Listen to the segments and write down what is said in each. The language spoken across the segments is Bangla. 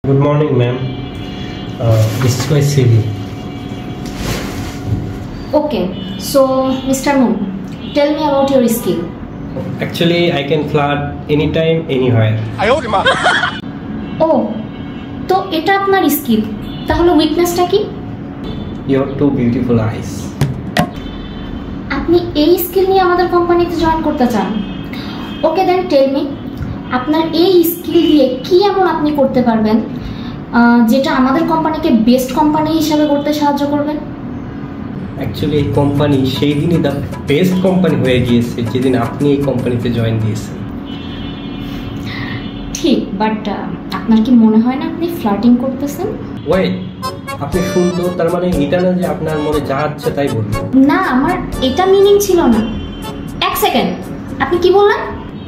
Good morning, ma'am. This is my CV. Okay, so Mr. Moon, tell me about your skill. Actually, I can flirt anytime, anywhere. Oh, তো এটা আপনার স্কিল, তাহলে উইকনেসটা কি? Your two beautiful eyes. আপনি এই স্কিল নিয়ে আমাদের কোম্পানিতে জয়েন করতে চান? ওকে দেন টেল মি, আপনার এই স্কিল দিয়ে কি এমন আপনি করতে পারবেন যেটা আমাদের কোম্পানিকে বেস্ট কোম্পানি হিসেবে করতে সাহায্য করবে? অ্যাকচুয়ালি এই কোম্পানি সেই দিনই দ্য বেস্ট কোম্পানি হয়ে গিয়েছে যেদিন আপনি এই কোম্পানিতে জয়েন দিয়েছেন। ঠিক, বাট আপনার কি মনে হয় না আপনি ফ্লার্টিং করতেছেন? ওয়েট, আপনি সুন্দর তার মানে এটা না যে আপনার মনে যা আছে তাই বলবেন? না, আমার এটা মিনিং ছিল না। এক সেকেন্ড, আপনি কি বললেন?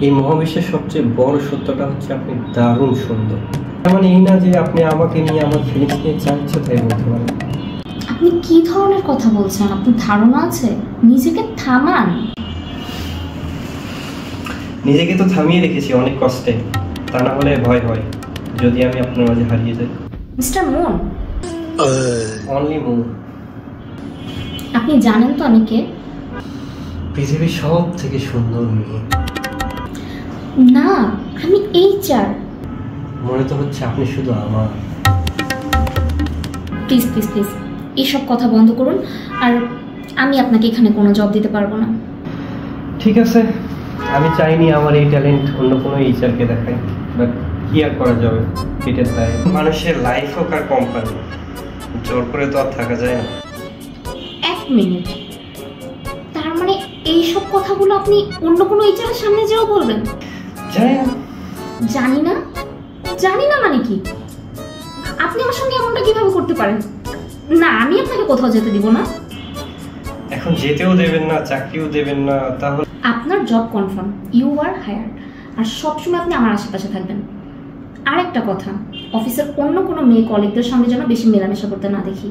এই মহাবিশ্বের সবচেয়ে বড় সত্যটা হচ্ছে আপনি দারুণ সুন্দর। তার মানে এই না যে আপনি আমাকে নিয়ে আমার ফিলিংস নিয়ে যা ইচ্ছে তাই বলতে পারেন। আপনি কি ধরনের কথা বলছেন? আপনার ধারণা আছে? নিজেকে থামান। নিজেকে তো থামিয়ে রেখেছি অনেক কষ্টে, তা না হলে ভয় হয় যদি আমি আপনার মাঝে হারিয়ে যাই। Mister moon, only moon. আপনি জানেন তো আমি কে? পৃথিবীর সব থেকে সুন্দর মেয়ে। না, আমি HR। মনে তো হচ্ছে আপনি শুধু আমার। প্লিজ প্লিজ প্লিজ এইসব কথা বন্ধ করুন, আর আমি আপনাকে এখানে কোনো জব দিতে পারবো না। ঠিক আছে, আমি চাইনি আমার এই ট্যালেন্ট অন্য কোনো HR-কে দেখাই, বাট কি আর করা যাবে, পেটের দায়। মানুষের লাইফ হোক আর কোম্পানি, জোর করে তো আর থাকা যায় না। এক মিনিট, তার মানে এইসব কথাগুলো আপনি অন্য কোনো HR-এর সামনে যেও বলবেন? জানি না। জানি না? জানি না মানে কি? আপনি আমার সঙ্গে এমনটা কিভাবে করতে পারেন? না, আমি আপনাকে কোথাও যেতে দিব না। এখন যেতেও দেবেন না, চাকরিও দেবেন না, তাহলে? আপনার job confirm, you are hired, আর সবসময় আপনি আমার আশেপাশে থাকবেন। আর একটা কথা, অফিসের অন্য কোনো মেয়ে কলিগদের সঙ্গে যেন বেশি মেলামেশা করতে না দেখি।